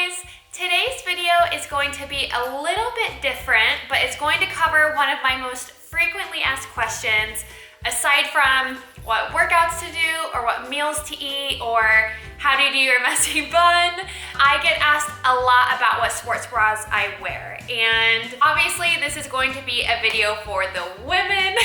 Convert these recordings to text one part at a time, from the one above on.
guys! Today's video is going to be a little bit different, but it's going to cover one of my most frequently asked questions, aside from what workouts to do or what meals to eat or how do you do your messy bun. I get asked a lot about what sports bras I wear, and obviously this is going to be a video for the women.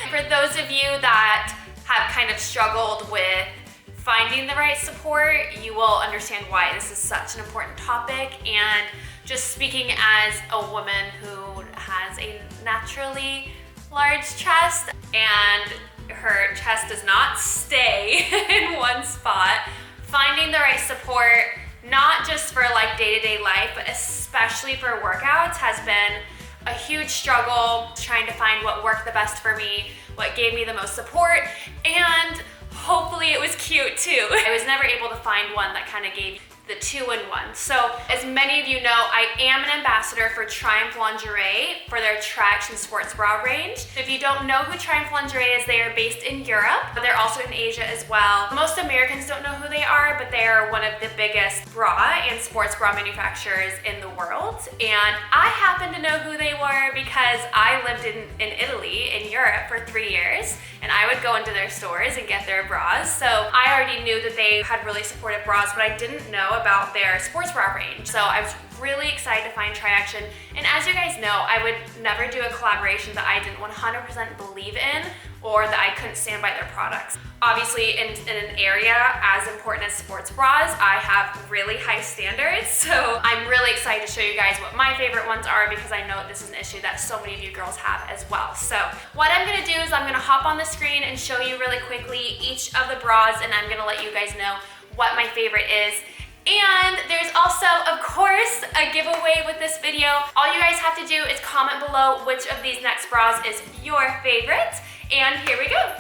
For those of you that have kind of struggled with finding the right support, you will understand why this is such an important topic. And just speaking as a woman who has a naturally large chest and her chest does not stay in one spot, finding the right support, not just for like day-to-day life, but especially for workouts, has been a huge struggle, trying to find what worked the best for me, what gave me the most support, and hopefully it was cute too. I was never able to find one that kind of gave the two-in-one. So as many of you know, I am an ambassador for Triumph Lingerie for their Traction sports bra range. If you don't know who Triumph Lingerie is, they are based in Europe, but they're also in Asia as well. Most Americans don't know who they are, but they are one of the biggest bra and sports bra manufacturers in the world. And I happen to know who they were because I lived in Italy, in Europe, for 3 years, and I would go into their stores and get their bras. So I already knew that they had really supportive bras, but I didn't know about their sports bra range. So I was really excited to find Triaction. And as you guys know, I would never do a collaboration that I didn't 100% believe in or that I couldn't stand by their products. Obviously, in an area as important as sports bras, I have really high standards. So I'm really excited to show you guys what my favorite ones are, because I know this is an issue that so many of you girls have as well. So what I'm gonna do is I'm gonna hop on the screen and show you really quickly each of the bras, and I'm gonna let you guys know what my favorite is. And there's also, of course, a giveaway with this video. All you guys have to do is comment below which of these next bras is your favorite. And here we go.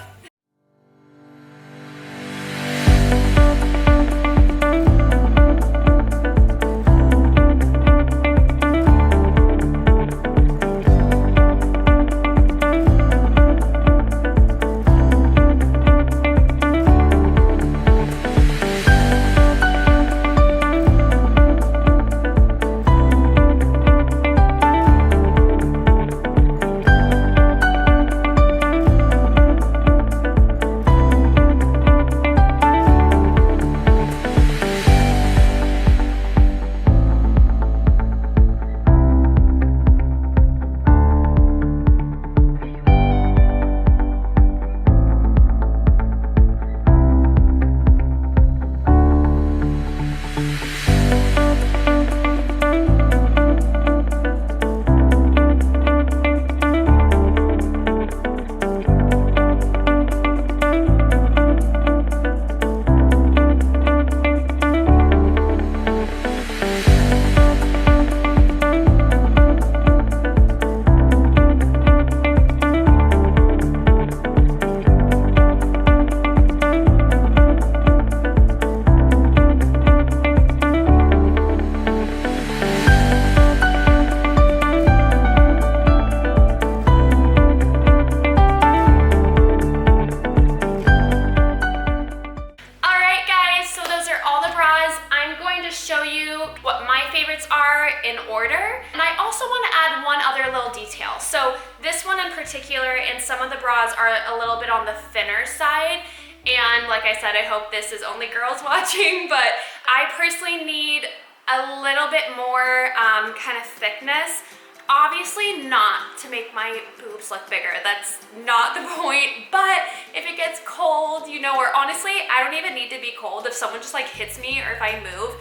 In order. And I also want to add one other little detail. So this one in particular, and some of the bras are a little bit on the thinner side. And like I said, I hope this is only girls watching, but I personally need a little bit more kind of thickness. Obviously not to make my boobs look bigger, that's not the point, but if it gets cold, you know, or honestly, I don't even need to be cold. If someone just like hits me or if I move,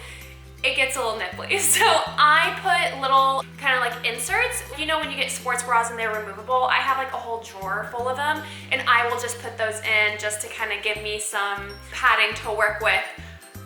it gets a little nipply. So I put little kind of like inserts. You know when you get sports bras and they're removable, I have like a whole drawer full of them, and I will just put those in just to kind of give me some padding to work with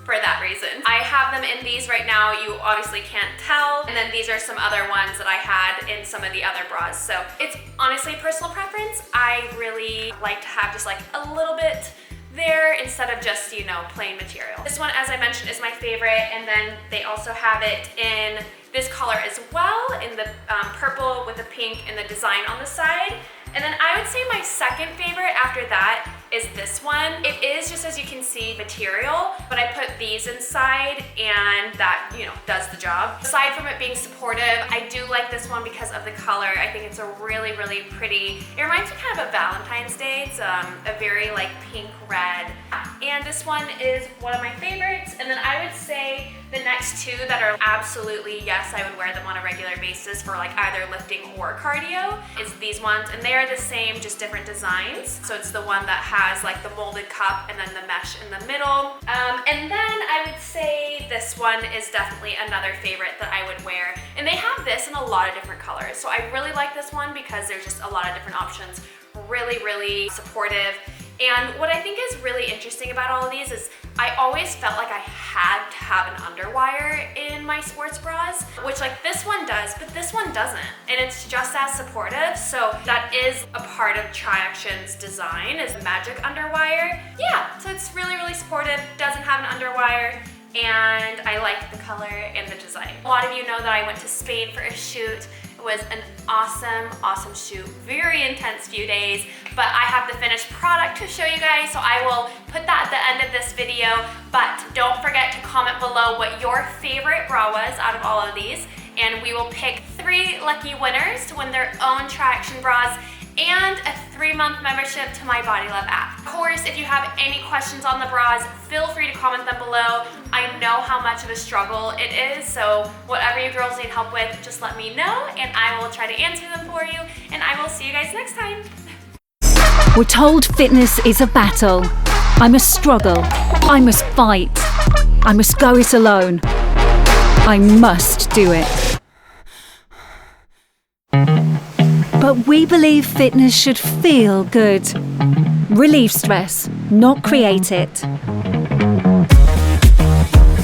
for that reason. I have them in these right now. You obviously can't tell. And then these are some other ones that I had in some of the other bras. So it's honestly personal preference. I really like to have just like a little bit there instead of just, you know, plain material. This one, as I mentioned, is my favorite, and then they also have it in this color as well, in the purple with the pink and the design on the side. And then I would say my second favorite after that is this one. It is, just as you can see, material, but I put these inside and that, you know, does the job. Aside from it being supportive, I do like this one because of the color. I think it's a really, really pretty, it reminds me kind of Valentine's Day. It's a very like pink red. And this one is one of my favorites. And then I would say the next two that are absolutely, yes, I would wear them on a regular basis for like either lifting or cardio is these ones. And they are the same, just different designs. So it's the one that has like the molded cup and then the mesh in the middle. And then I would say this one is definitely another favorite that I would wear. And they have this in a lot of different colors. So I really like this one because there's just a lot of different options. Really, really supportive. And what I think is really interesting about all of these is I always felt like I had to have an underwire in my sports bras, which like this one does, but this one doesn't. And it's just as supportive. So that is a part of Triaction's design, is magic underwire. Yeah, so it's really, really supportive, doesn't have an underwire, and I like the color and the design. A lot of you know that I went to Spain for a shoot. It was an awesome, awesome shoot. Very intense few days, but I have the finished product to show you guys, so I will put that at the end of this video. But don't forget to comment below what your favorite bra was out of all of these, and we will pick 3 lucky winners to win their own Triaction bras and a 3-month membership to my Body Love app. Of course, if you have any questions on the bras, feel free to comment them below. I know how much of a struggle it is, so whatever you girls need help with, just let me know and I will try to answer them for you, and I will see you guys next time. We're told fitness is a battle. I must struggle. I must fight. I must go it alone. I must do it. But we believe fitness should feel good. Relieve stress, not create it.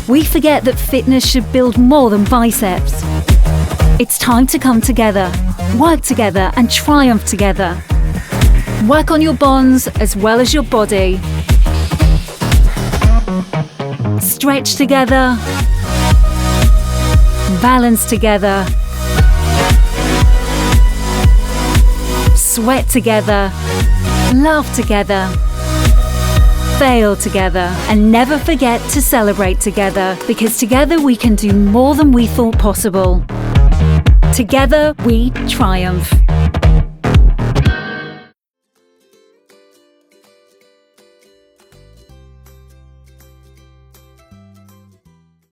We forget that fitness should build more than biceps. It's time to come together, work together, and triumph together. Work on your bonds as well as your body. Stretch together. Balance together. Sweat together, laugh together, fail together, and never forget to celebrate together, because together we can do more than we thought possible. Together we triumph.